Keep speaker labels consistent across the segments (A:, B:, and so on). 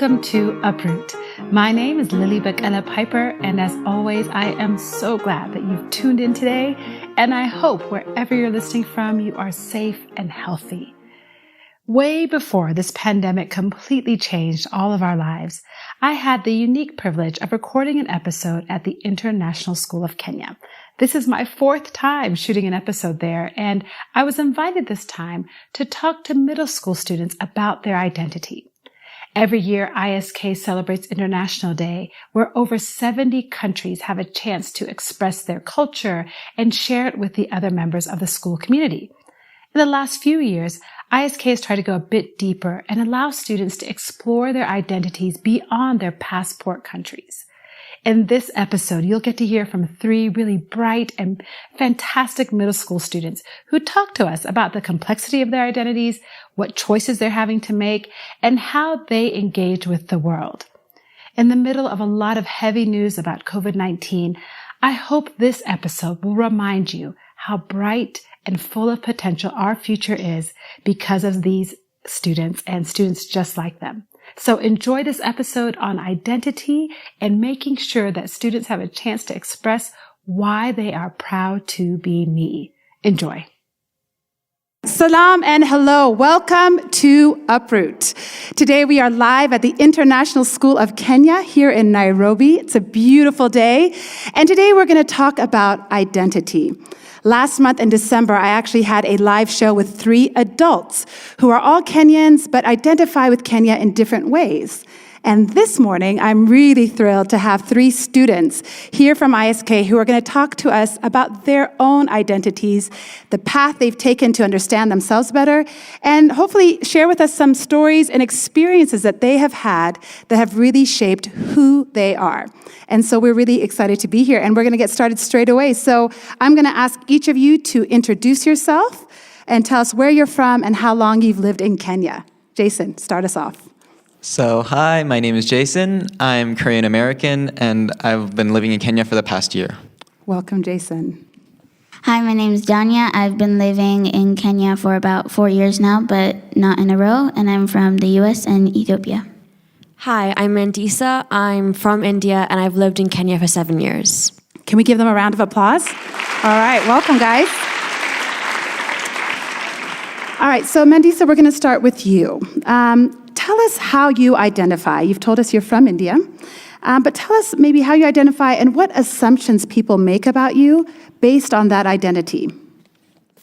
A: Welcome to Uproot. My name is Selah Piper, and as always, I am so glad that you've tuned in today, and I hope wherever you're listening from, you are safe and healthy. Way before this pandemic completely changed all of our lives, I had the unique privilege of recording an episode at the International School of Kenya. This is my fourth time shooting an episode there, and I was invited this time to talk to middle school students about their identity. Every year, ISK celebrates International Day, where over 70 countries have a chance to express their culture and share it with the other members of the school community. In the last few years, ISK has tried to go a bit deeper and allow students to explore their identities beyond their passport countries. In this episode, you'll get to hear from 3 really bright and fantastic middle school students who talk to us about the complexity of their identities, what choices they're having to make, and how they engage with the world. In the middle of a lot of heavy news about COVID-19, I hope this episode will remind you how bright and full of potential our future is because of these students and students just like them. So enjoy this episode on identity and making sure that students have a chance to express why they are proud to be me. Enjoy.
B: Salam and hello. Welcome to Uproot. Today we are live at the International School of Kenya here in Nairobi. It's a beautiful day. And today we're going to talk about identity. Last month in December, I actually had a live show with 3 adults who are all Kenyans but identify with Kenya in different ways. And this morning, I'm really thrilled to have 3 students here from ISK who are going to talk to us about their own identities, the path they've taken to understand themselves better, and hopefully share with us some stories and experiences that they have had that have really shaped who they are. And so we're really excited to be here, and we're going to get started straight away. So I'm going to ask each of you to introduce yourself and tell us where you're from and how long you've lived in Kenya. Jason, start us off.
C: So, hi, my name is Jason. I'm Korean American, and I've been living in Kenya for the past year.
B: Welcome, Jason.
D: Hi, my name is Daniya. I've been living in Kenya for about 4 years now, but not in a row, and I'm from the US and Ethiopia.
E: Hi, I'm Mandisa. I'm from India, and I've lived in Kenya for 7 years.
B: Can we give them a round of applause? All right, welcome, guys. All right, so Mandisa, we're going to start with you. Tell us how you identify. You've told us you're from India, but tell us maybe how you identify and what assumptions people make about you based on that identity.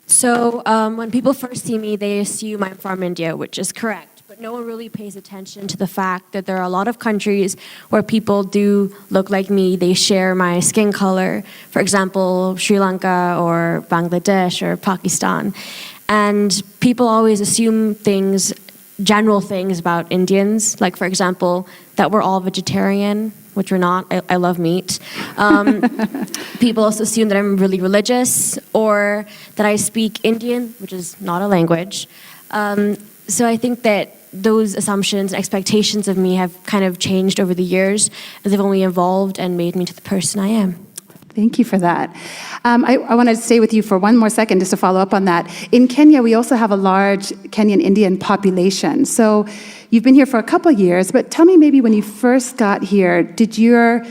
E: So when people first see me, they assume I'm from India, which is correct. But no one really pays attention to the fact that there are a lot of countries where people do look like me. They share my skin color. For example, Sri Lanka or Bangladesh or Pakistan. And people always assume things, general things about Indians, like, for example, that we're all vegetarian, which we're not. I love meat. People also assume that I'm really religious or that I speak Indian, which is not a language. So I think that those assumptions and expectations of me have kind of changed over the years, as they've only evolved and made me to the person I am.
B: Thank you for that. I want to stay with you for one more second just to follow up on that. In Kenya, we also have a large Kenyan Indian population. So you've been here for a couple of years, but tell me maybe when you first got here, did your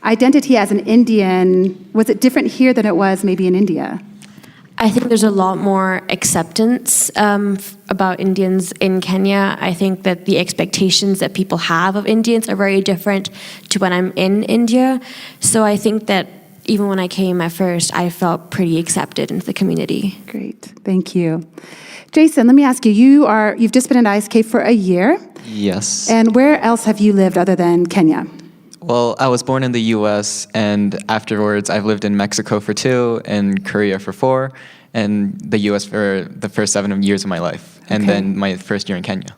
B: identity as an Indian, was it different here than it was maybe in India?
E: I think there's a lot more acceptance about Indians in Kenya. I think that the expectations that people have of Indians are very different to when I'm in India. So I think that even when I came at first, I felt pretty accepted into the community.
B: Great, thank you. Jason, let me ask you, you've just been at ISK for a year.
C: Yes.
B: And where else have you lived other than Kenya?
C: Well, I was born in the U.S., and afterwards I've lived in Mexico for 2, and Korea for 4, and the U.S. for the first 7 years of my life, and then my first year in Kenya.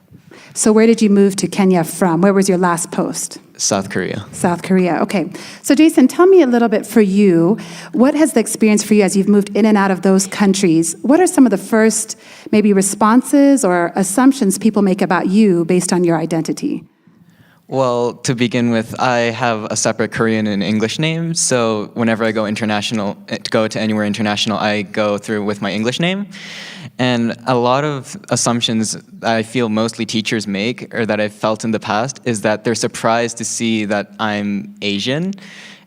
B: So where did you move to Kenya from? Where was your last post?
C: South Korea.
B: South Korea, okay. So Jason, tell me a little bit for you, what has the experience for you as you've moved in and out of those countries? What are some of the first maybe responses or assumptions people make about you based on your identity?
C: Well, to begin with, I have a separate Korean and English name. So whenever I go to anywhere international, I go through with my English name. And a lot of assumptions I feel mostly teachers make, or that I've felt in the past, is that they're surprised to see that I'm Asian.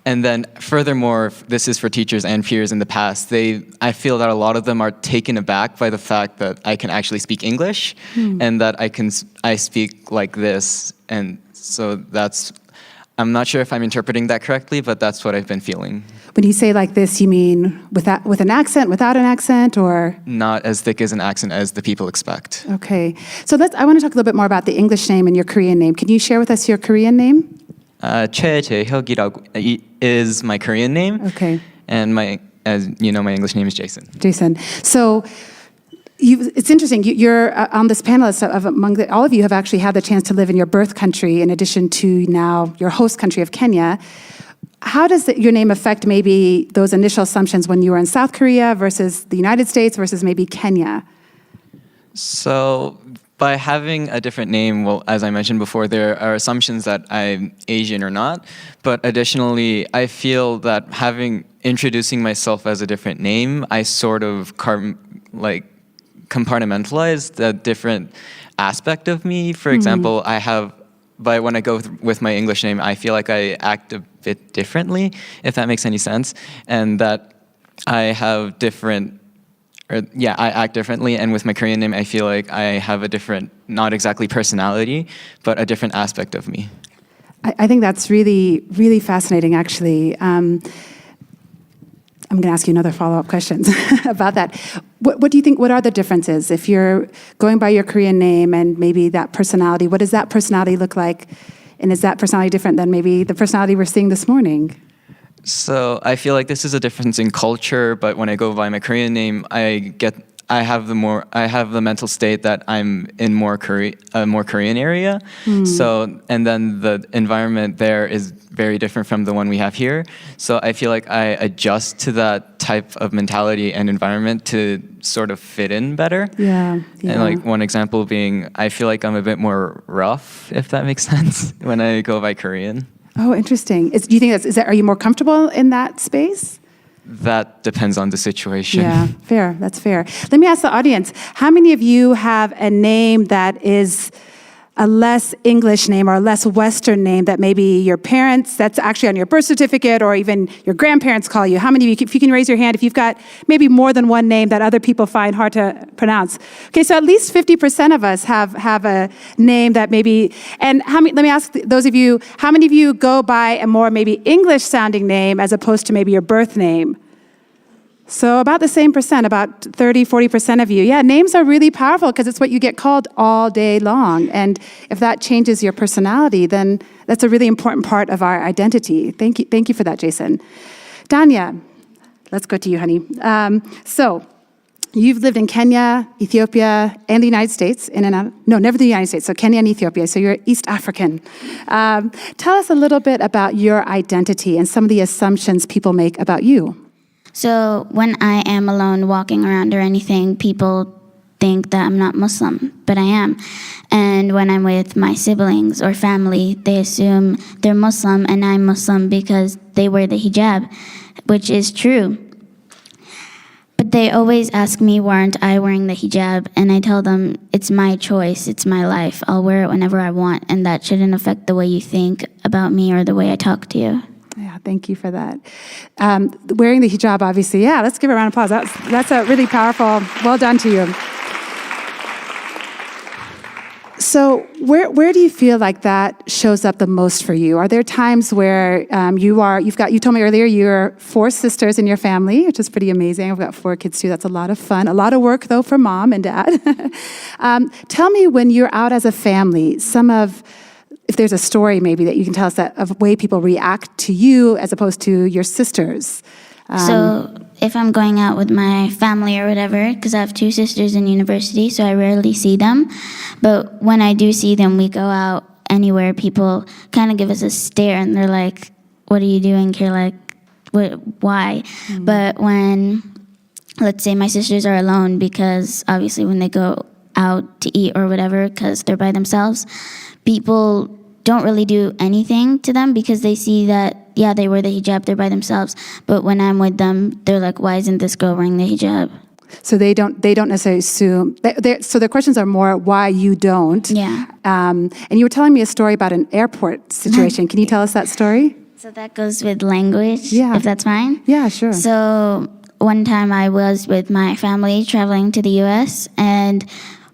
C: And then furthermore, this is for teachers and peers in the past, I feel that a lot of them are taken aback by the fact that I can actually speak English and that I speak like this. And so I'm not sure if I'm interpreting that correctly, but that's what I've been feeling.
B: When you say like this, you mean with an accent, without an accent, or?
C: Not as thick as an accent as the people expect.
B: Okay. So I want to talk a little bit more about the English name and your Korean name. Can you share with us your Korean name?
C: 최재혁이라고 is my Korean name.
B: Okay.
C: And as you know, my English name is Jason.
B: Jason. So it's interesting. You're on this panel all of you have actually had the chance to live in your birth country in addition to now your host country of Kenya. How does your name affect maybe those initial assumptions when you were in South Korea versus the United States versus maybe Kenya?
C: So by having a different name, well, as I mentioned before, there are assumptions that I'm Asian or not. But additionally, I feel that introducing myself as a different name, I sort of compartmentalize the different aspect of me. For example, when I go with my English name, I feel like I act a bit differently, if that makes any sense, and that I act differently. And with my Korean name, I feel like I have a different, not exactly personality, but a different aspect of me.
B: I think that's really, really fascinating, actually. I'm going to ask you another follow-up question about that. What do you think, what are the differences? If you're going by your Korean name and maybe that personality, what does that personality look like? And is that personality different than maybe the personality we're seeing this morning?
C: So I feel like this is a difference in culture, but when I go by my Korean name, I have the mental state that I'm in more Korean area. So, and then the environment there is very different from the one we have here. So I feel like I adjust to that type of mentality and environment to sort of fit in better.
B: Yeah.
C: And like one example being, I feel like I'm a bit more rough, if that makes sense, when I go by Korean.
B: Oh, interesting. Do you think are you more comfortable in that space?
C: That depends on the situation.
B: Yeah, fair. That's fair. Let me ask the audience, how many of you have a name that is a less English name or a less Western name that maybe your parents, that's actually on your birth certificate, or even your grandparents call you? How many of you, if you can raise your hand, if you've got maybe more than one name that other people find hard to pronounce? Okay, so at least 50% of us have a name that maybe, and let me ask those of you, how many of you go by a more maybe English sounding name as opposed to maybe your birth name? So about the same percent, about 30, 40% of you. Yeah, names are really powerful because it's what you get called all day long. And if that changes your personality, then that's a really important part of our identity. Thank you for that, Jason. Daniya, let's go to you, honey. So you've lived in Kenya, Ethiopia, and the United States, in and out. No, never the United States, so Kenya and Ethiopia. So you're East African. Tell us a little bit about your identity and some of the assumptions people make about you.
D: So when I am alone walking around or anything, people think that I'm not Muslim, but I am. And when I'm with my siblings or family, they assume they're Muslim and I'm Muslim because they wear the hijab, which is true. But they always ask me, why aren't I wearing the hijab? And I tell them, it's my choice, it's my life. I'll wear it whenever I want, and that shouldn't affect the way you think about me or the way I talk to you.
B: Yeah, thank you for that. Wearing the hijab, obviously, yeah, let's give a round of applause. That's a really powerful, well done to you. So where do you feel like that shows up the most for you? Are there times where you told me earlier you're 4 sisters in your family, which is pretty amazing. I've got 4 kids too. That's a lot of fun. A lot of work though for mom and dad. Tell me, when you're out as a family, if there's a story maybe that you can tell us of a way people react to you as opposed to your sisters.
D: So if I'm going out with my family or whatever, because I have 2 sisters in university, so I rarely see them. But when I do see them, we go out anywhere, people kind of give us a stare and they're like, what are you doing here? Like, why? Mm-hmm. But when, let's say my sisters are alone, because obviously when they go out to eat or whatever, because they're by themselves, people don't really do anything to them because they see that, yeah, they wear the hijab, they're by themselves. But when I'm with them, they're like, why isn't this girl wearing the hijab?
B: So they don't necessarily assume. So their questions are more why you don't.
D: Yeah.
B: And you were telling me a story about an airport situation. Can you tell us that story?
D: So that goes with language,
B: Yeah.
D: if that's fine.
B: Yeah, sure.
D: So one time I was with my family traveling to the U.S. and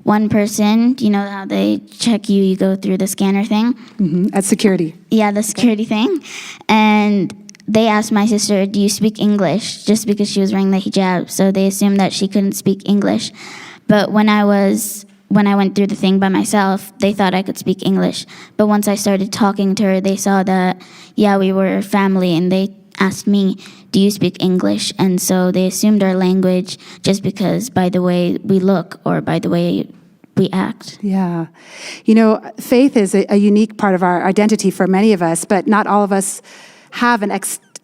D: one person, you know how they check you, you go through the scanner thing?
B: Mm-hmm. At security.
D: Yeah, the security thing. And they asked my sister, do you speak English? Just because she was wearing the hijab. So they assumed that she couldn't speak English. But when I went through the thing by myself, they thought I could speak English. But once I started talking to her, they saw that, yeah, we were family, and they asked me, do you speak English? And so they assumed our language just because by the way we look or by the way we act.
B: Yeah. You know, faith is a unique part of our identity for many of us, but not all of us have an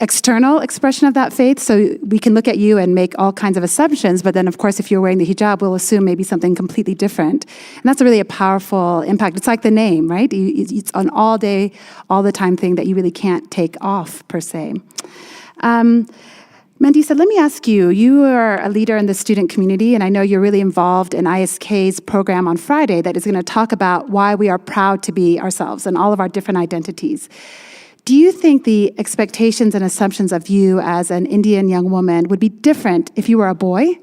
B: external expression of that faith. So we can look at you and make all kinds of assumptions, but then of course, if you're wearing the hijab, we'll assume maybe something completely different. And that's really a powerful impact. It's like the name, right? It's an all day, all the time thing that you really can't take off per se. Mandisa, let me ask you, you are a leader in the student community, and I know you're really involved in ISK's program on Friday that is going to talk about why we are proud to be ourselves and all of our different identities. Do you think the expectations and assumptions of you as an Indian young woman would be different if you were a boy?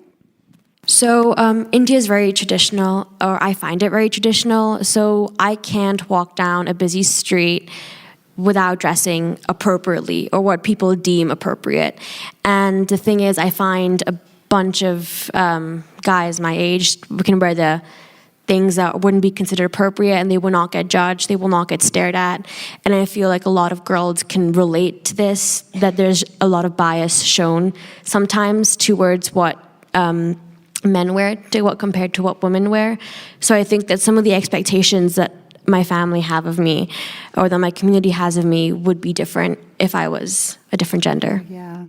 E: So India is very traditional, or I find it very traditional, so I can't walk down a busy street without dressing appropriately or what people deem appropriate. And the thing is, I find a bunch of guys my age can wear the things that wouldn't be considered appropriate, and they will not get judged, they will not get stared at. And I feel like a lot of girls can relate to this, that there's a lot of bias shown sometimes towards what men wear compared to what women wear. So I think that some of the expectations that my family have of me or that my community has of me would be different if I was a different gender.
B: Yeah.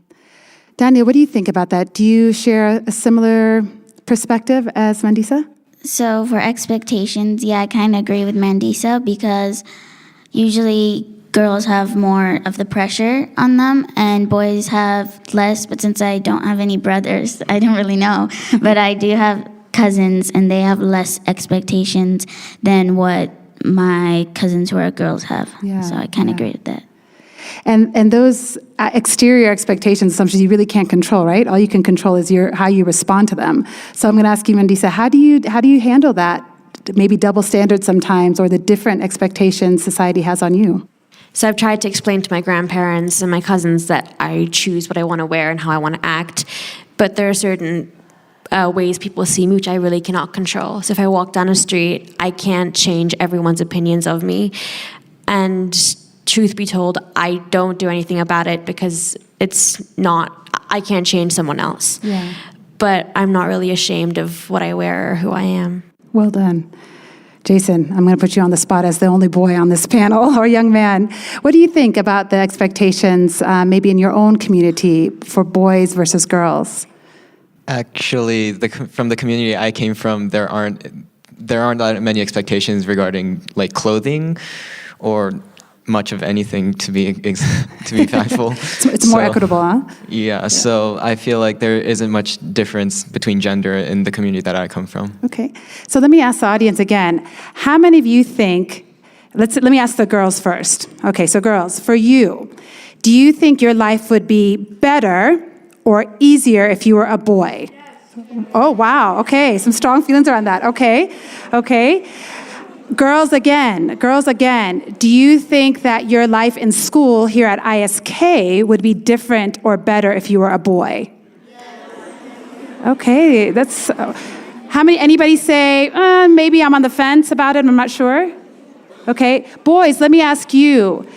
B: Daniya, what do you think about that? Do you share a similar perspective as Mandisa?
D: So for expectations, yeah, I kind of agree with Mandisa because usually girls have more of the pressure on them and boys have less. But since I don't have any brothers, I don't really know. But I do have cousins and they have less expectations than what my cousins who are girls have.
B: Yeah,
D: so I kind of agree with that.
B: And those exterior expectations, assumptions, you really can't control, right? All you can control is how you respond to them. So I'm going to ask you, Mandisa, how do you handle that? Maybe double standards sometimes, or the different expectations society has on you.
E: So I've tried to explain to my grandparents and my cousins that I choose what I want to wear and how I want to act, but there are certain ways people see me which I really cannot control. So if I walk down a street, I can't change everyone's opinions of me. And truth be told, I don't do anything about it because I can't change someone else.
B: Yeah.
E: But I'm not really ashamed of what I wear or who I am.
B: Well done. Jason, I'm going to put you on the spot as the only boy on this panel, or young man. What do you think about the expectations maybe in your own community for boys versus girls?
C: Actually, from the community I came from, there aren't that many expectations regarding like clothing or much of anything to be factful.
B: It's more equitable, huh?
C: Yeah, so I feel like there isn't much difference between gender in the community that I come from.
B: Okay, so let me ask the audience again. How many of you think, let me ask the girls first. Okay, so girls, for you, do you think your life would be better or easier if you were a boy? Yes. Oh, wow, okay, some strong feelings around that. Okay. Girls again, do you think that your life in school here at ISK would be different or better if you were a boy? Yes. Okay, that's, anybody say, maybe I'm on the fence about it, I'm not sure? Okay, boys, let me ask you,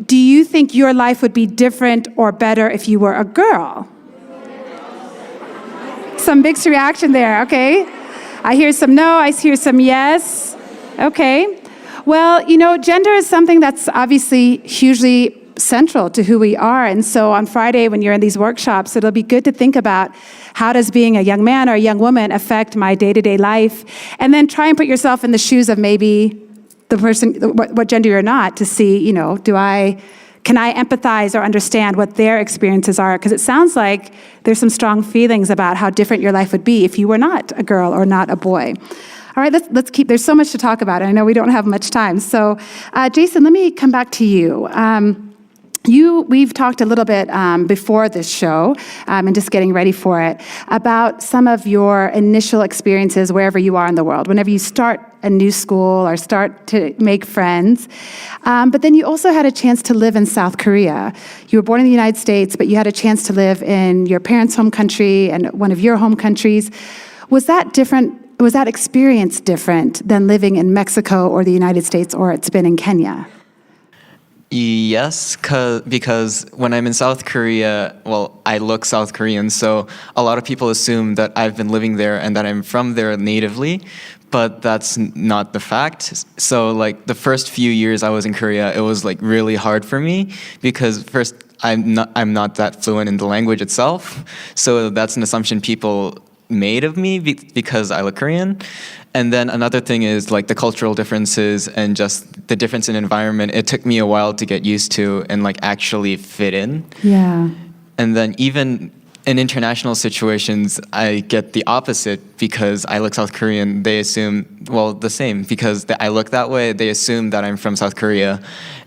B: do you think your life would be different or better if you were a girl? Some mixed reaction there, okay? I hear some no, I hear some yes. Okay. Well, gender is something that's obviously hugely central to who we are. And so on Friday, when you're in these workshops, it'll be good to think about how does being a young man or a young woman affect my day-to-day life? And then try and put yourself in the shoes of maybe the person, what gender you're not, to see, can I empathize or understand what their experiences are? Because it sounds like there's some strong feelings about how different your life would be if you were not a girl or not a boy. All right, let's keep, there's so much to talk about, and I know we don't have much time. So, Jason, let me come back to you. We've talked a little bit before this show, and just getting ready for it, about some of your initial experiences wherever you are in the world, whenever you start a new school or start to make friends. But then you also had a chance to live in South Korea. You were born in the United States, but you had a chance to live in your parents' home country and one of your home countries. Was that different? Was that experience different than living in Mexico or the United States, or it's been in Kenya?
C: Yes, because when I'm in South Korea, well, I look South Korean, so a lot of people assume that I've been living there and that I'm from there natively, but that's not the fact. So like the first few years I was in Korea, it was like really hard for me because first I'm not that fluent in the language itself, so that's an assumption people made of me because I look Korean. And then another thing is like the cultural differences and just the difference in environment. It took me a while to get used to and like actually fit in.
B: Yeah.
C: And then even in international situations, I get the opposite because I look South Korean. They assume, well, the same, because I look that way, they assume that I'm from South Korea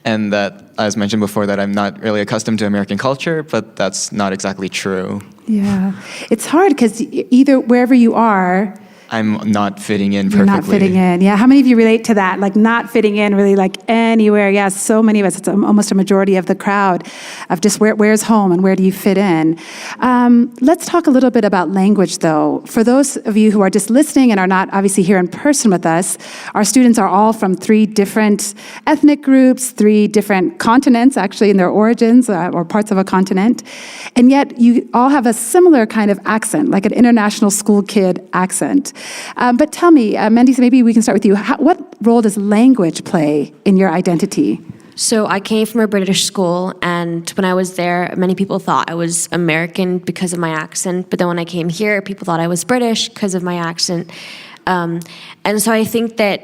C: and that, as mentioned before, that I'm not really accustomed to American culture, but that's not exactly true.
B: Yeah. It's hard because either wherever you are,
C: I'm not fitting in perfectly.
B: You're not fitting in. Yeah. How many of you relate to that? Like not fitting in really like anywhere. Yeah. So many of us, it's almost a majority of the crowd of just where's home and where do you fit in? Let's talk a little bit about language though. For those of you who are just listening and are not obviously here in person with us, our students are all from 3 different ethnic groups, 3 different continents actually in their origins or parts of a continent. And yet you all have a similar kind of accent, like an international school kid accent. But tell me, Mandisa, maybe we can start with you. What role does language play in your identity?
E: So I came from a British school, and when I was there, many people thought I was American because of my accent. But then when I came here, people thought I was British because of my accent. And so I think that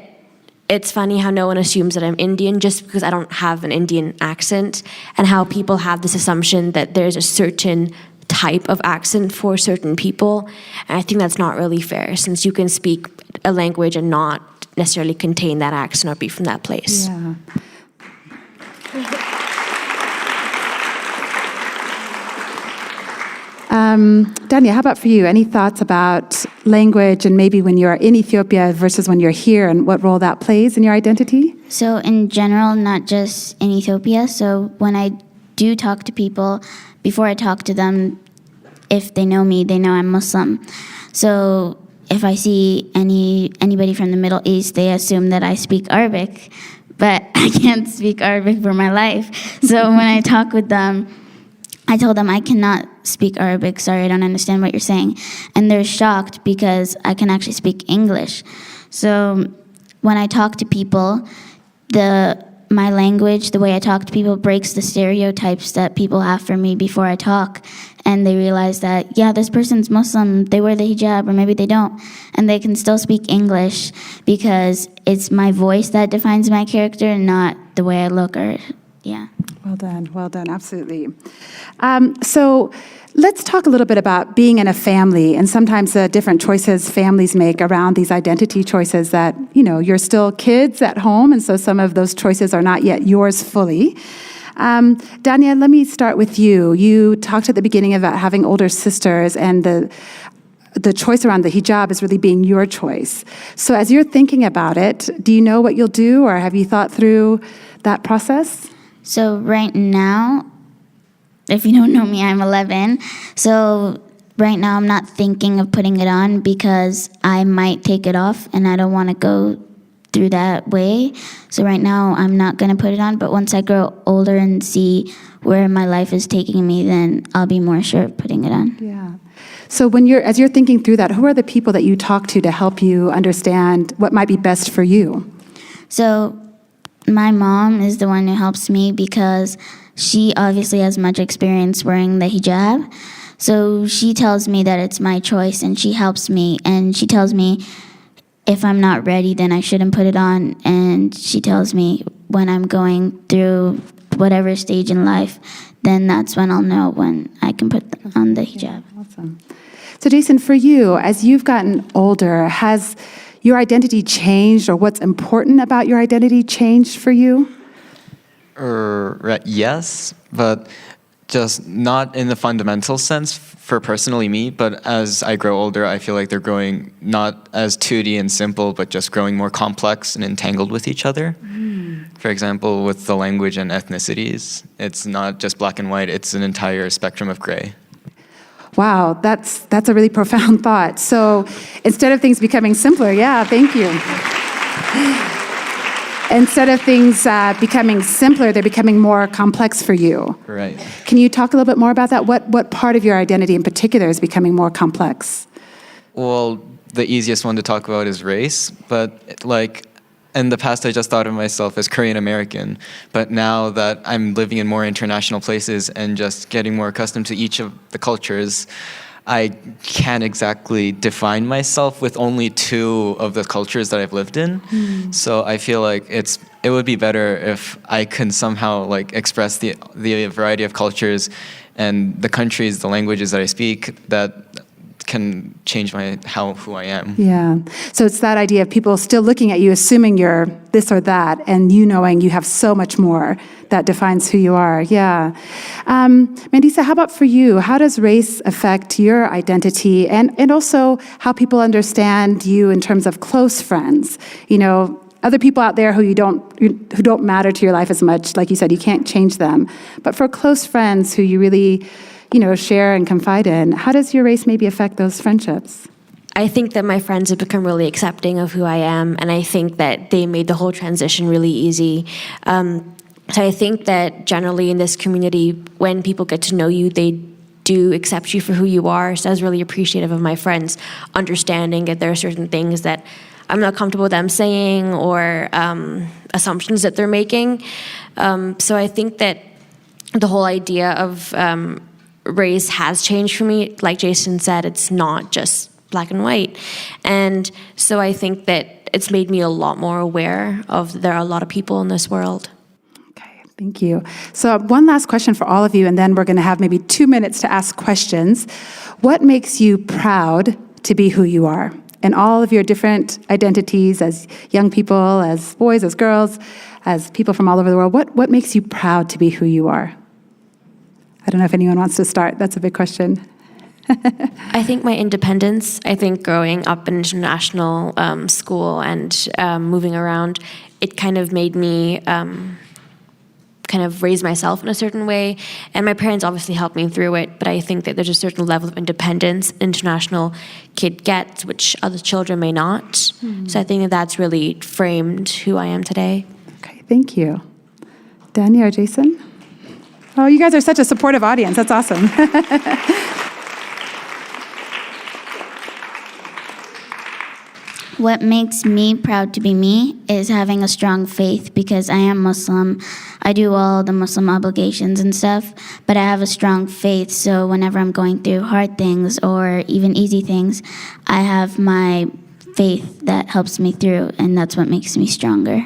E: it's funny how no one assumes that I'm Indian just because I don't have an Indian accent, and how people have this assumption that there's a certain type of accent for certain people. And I think that's not really fair, since you can speak a language and not necessarily contain that accent or be from that place.
B: Yeah. Daniya, how about for you? Any thoughts about language and maybe when you're in Ethiopia versus when you're here and what role that plays in your identity?
D: So in general, not just in Ethiopia. So when I do talk to people, before I talk to them, if they know me, they know I'm Muslim. So if I see anybody from the Middle East, they assume that I speak Arabic, but I can't speak Arabic for my life. So when I talk with them, I told them I cannot speak Arabic. Sorry, I don't understand what you're saying. And they're shocked because I can actually speak English. So when I talk to people, my language, the way I talk to people, breaks the stereotypes that people have for me before I talk. And they realize that, yeah, this person's Muslim, they wear the hijab, or maybe they don't. And they can still speak English because it's my voice that defines my character and not the way I look or, yeah.
B: Well done, absolutely. So let's talk a little bit about being in a family and sometimes the different choices families make around these identity choices that, you're still kids at home, and so some of those choices are not yet yours fully. Daniya, let me start with you. You talked at the beginning about having older sisters and the choice around the hijab is really being your choice. So as you're thinking about it, do you know what you'll do, or have you thought through that process?
D: So right now, if you don't know me, I'm 11. So right now I'm not thinking of putting it on because I might take it off and I don't want to go through that way. So right now I'm not going to put it on, but once I grow older and see where my life is taking me, then I'll be more sure of putting it on.
B: Yeah. So as you're thinking through that, who are the people that you talk to help you understand what might be best for you?
D: So my mom is the one who helps me because she obviously has much experience wearing the hijab. So she tells me that it's my choice, and she helps me, and she tells me if I'm not ready, then I shouldn't put it on. And she tells me when I'm going through whatever stage in life, then that's when I'll know when I can put on the hijab.
B: Yeah, awesome. So Jason, for you, as you've gotten older, has your identity changed, or what's important about your identity changed for you?
C: Yes, but just not in the fundamental sense for personally me, but as I grow older, I feel like they're growing not as 2D and simple, but just growing more complex and entangled with each other. For example, with the language and ethnicities, it's not just black and white, it's an entire spectrum of gray.
B: Wow, that's a really profound thought. So instead of things becoming simpler, yeah, thank you. Instead of things becoming simpler, they're becoming more complex for you.
C: Right.
B: Can you talk a little bit more about that? What part of your identity in particular is becoming more complex?
C: Well, the easiest one to talk about is race, but like in the past I just thought of myself as Korean American, but now that I'm living in more international places and just getting more accustomed to each of the cultures, I can't exactly define myself with only two of the cultures that I've lived in. So I feel like it would be better if I can somehow like express the variety of cultures and the countries, the languages that I speak that can change who I am.
B: Yeah. So it's that idea of people still looking at you, assuming you're this or that, and you knowing you have so much more that defines who you are. Yeah. Mandisa, how about for you? How does race affect your identity and also how people understand you in terms of close friends? You know, other people out there who don't matter to your life as much, like you said, you can't change them. But for close friends who you really share and confide in, how does your race maybe affect those friendships?
E: I think that my friends have become really accepting of who I am, and I think that they made the whole transition really easy. So I think that generally in this community, when people get to know you, they do accept you for who you are. So I was really appreciative of my friends understanding that there are certain things that I'm not comfortable with them saying or assumptions that they're making. So I think that the whole idea of race has changed for me. Like Jason said, it's not just black and white. And so I think that it's made me a lot more aware of there are a lot of people in this world.
B: Okay, thank you. So one last question for all of you, and then we're going to have maybe 2 minutes to ask questions. What makes you proud to be who you are? And all of your different identities as young people, as boys, as girls, as people from all over the world, what makes you proud to be who you are? I don't know if anyone wants to start. That's a big question.
E: I think my independence, I think growing up in international school and moving around, it kind of made me kind of raise myself in a certain way. And my parents obviously helped me through it, but I think that there's a certain level of independence international kid gets, which other children may not. So I think that that's really framed who I am today.
B: Okay, thank you. Daniya or Jason? Oh, you guys are such a supportive audience. That's awesome.
D: What makes me proud to be me is having a strong faith, because I am Muslim. I do all the Muslim obligations and stuff, but I have a strong faith, so whenever I'm going through hard things or even easy things, I have my faith that helps me through, and that's what makes me stronger.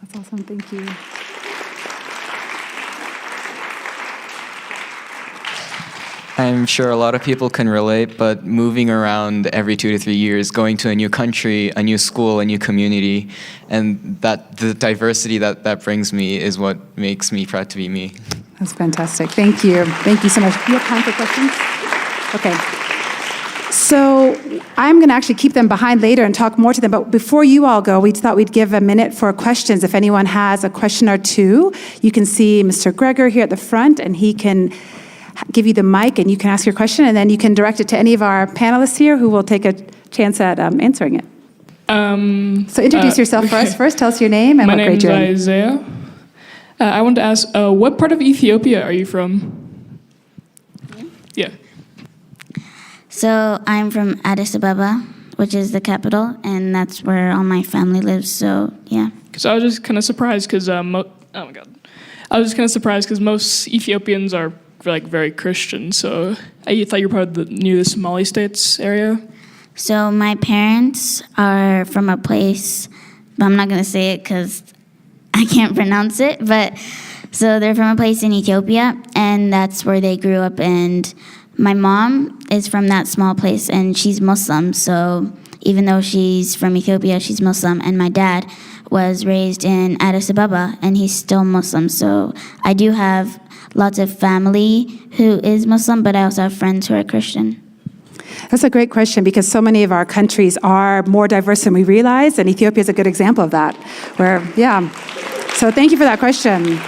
B: That's awesome. Thank you.
C: I'm sure a lot of people can relate, but moving around every 2 to 3 years, going to a new country, a new school, a new community, and that the diversity that brings me is what makes me proud to be me.
B: That's fantastic. Thank you. Thank you so much. Do you have time for questions? Okay. So I'm going to actually keep them behind later and talk more to them. But before you all go, we thought we'd give a minute for questions. If anyone has a question or two, you can see Mr. Gregor here at the front, and he can give you the mic and you can ask your question, and then you can direct it to any of our panelists here who will take a chance at answering it. So introduce yourself for us first. Tell us your name and what grade you're in.
F: My name is Isaiah. I wanted to ask, what part of Ethiopia are you from? Yeah.
D: So I'm from Addis Ababa, which is the capital, and that's where all my family lives, so yeah.
F: Because I was just kind of surprised because, oh my God. I was just kind of surprised because most Ethiopians are like very Christian, so I thought you were part of near the Somali states area.
D: So my parents are from a place, but I'm not going to say it because I can't pronounce it. But so they're from a place in Ethiopia, and that's where they grew up. And my mom is from that small place, and she's Muslim. So even though she's from Ethiopia, she's Muslim. And my dad was raised in Addis Ababa, and he's still Muslim. So I do have lots of family who is Muslim, but I also have friends who are Christian.
B: That's a great question because so many of our countries are more diverse than we realize, and Ethiopia is a good example of that. So thank you for that question.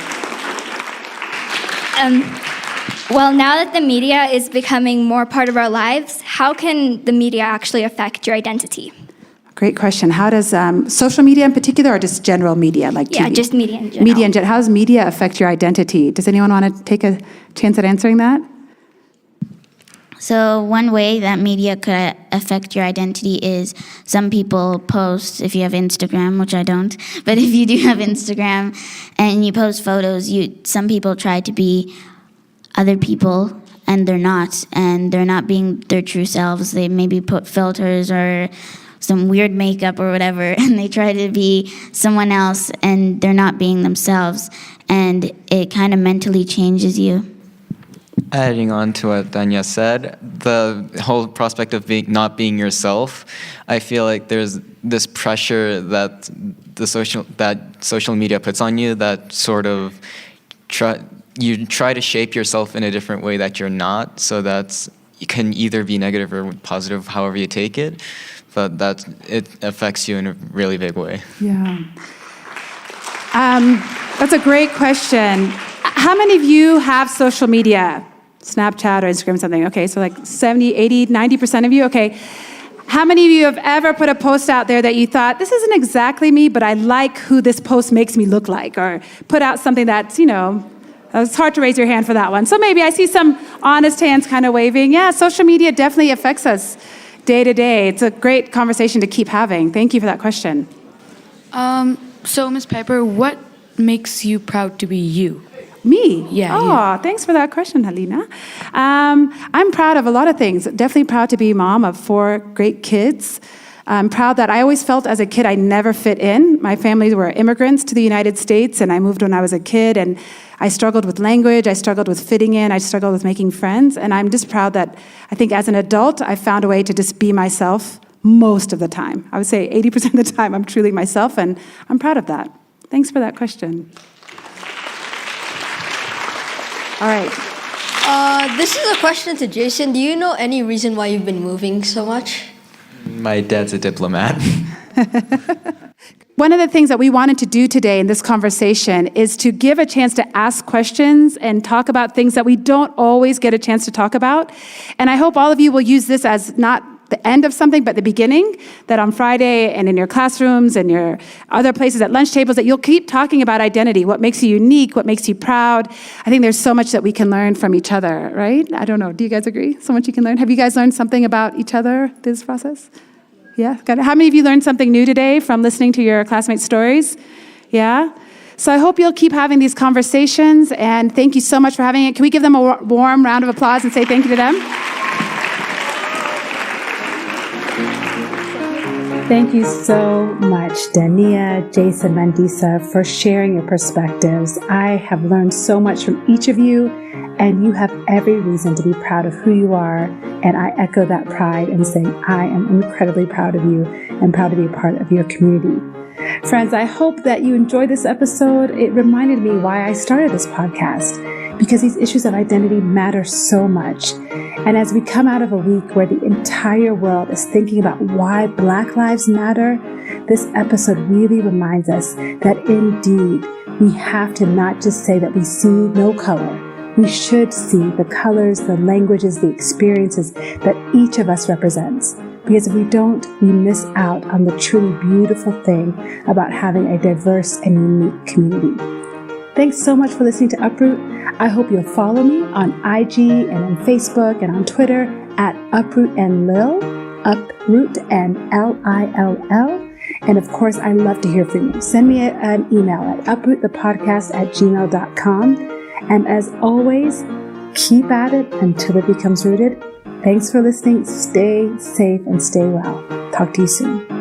G: Well, now that the media is becoming more part of our lives, how can the media actually affect your identity?
B: Great question. How does social media in particular, or just general media like TV?
G: Yeah, just media in general.
B: Media in general. How does media affect your identity? Does anyone want to take a chance at answering that?
D: So one way that media could affect your identity is some people post, if you have Instagram, which I don't, but if you do have Instagram and you post photos, some people try to be other people and they're not being their true selves. They maybe put filters or some weird makeup or whatever, and they try to be someone else and they're not being themselves, and it kind of mentally changes you.
C: Adding on to what Daniya said, the whole prospect of not being yourself, I feel like there's this pressure that social media puts on you that sort of you try to shape yourself in a different way that you're not, so that it can either be negative or positive, however you take it, but that it affects you in a really big way.
B: Yeah. That's a great question. How many of you have social media? Snapchat or Instagram, something. Okay, so like 70, 80, 90% of you? Okay. How many of you have ever put a post out there that you thought, this isn't exactly me, but I like who this post makes me look like? Or put out something that's, it's hard to raise your hand for that one. So maybe I see some honest hands kind of waving. Yeah, social media definitely affects us day to day. It's a great conversation to keep having. Thank you for that question.
H: So Ms. Piper, what makes you proud to be you?
B: Me?
H: Yeah.
B: Oh, thanks for that question, Helena. I'm proud of a lot of things. Definitely proud to be mom of 4 great kids. I'm proud that I always felt as a kid I never fit in. My family were immigrants to the United States, and I moved when I was a kid, and I struggled with language, I struggled with fitting in, I struggled with making friends, and I'm just proud that I think as an adult, I found a way to just be myself most of the time. I would say 80% of the time I'm truly myself, and I'm proud of that. Thanks for that question. All right.
I: This is a question to Jason. Do you know any reason why you've been moving so much?
C: My dad's a diplomat.
B: One of the things that we wanted to do today in this conversation is to give a chance to ask questions and talk about things that we don't always get a chance to talk about. And I hope all of you will use this as not the end of something, but the beginning, that on Friday and in your classrooms and your other places at lunch tables, that you'll keep talking about identity, what makes you unique, what makes you proud. I think there's so much that we can learn from each other, right? I don't know. Do you guys agree? So much you can learn. Have you guys learned something about each other this process? Yeah? Got it. How many of you learned something new today from listening to your classmates' stories? Yeah? So I hope you'll keep having these conversations, and thank you so much for having it. Can we give them a warm round of applause and say thank you to them?
A: Thank you so much, Daniya, Jason, Mandisa, for sharing your perspectives. I have learned so much from each of you, and you have every reason to be proud of who you are. And I echo that pride in saying I am incredibly proud of you and proud to be a part of your community. Friends, I hope that you enjoyed this episode. It reminded me why I started this podcast, because these issues of identity matter so much. And as we come out of a week where the entire world is thinking about why Black lives matter, this episode really reminds us that indeed we have to not just say that we see no color. We should see the colors, the languages, the experiences that each of us represents. Because if we don't, we miss out on the truly beautiful thing about having a diverse and unique community. Thanks so much for listening to Uproot. I hope you'll follow me on IG and on Facebook and on Twitter at Uproot and Lil, Uproot and Lill. And of course, I love to hear from you. Send me an email at uprootthepodcast@gmail.com. And as always, keep at it until it becomes rooted. Thanks for listening. Stay safe and stay well. Talk to you soon.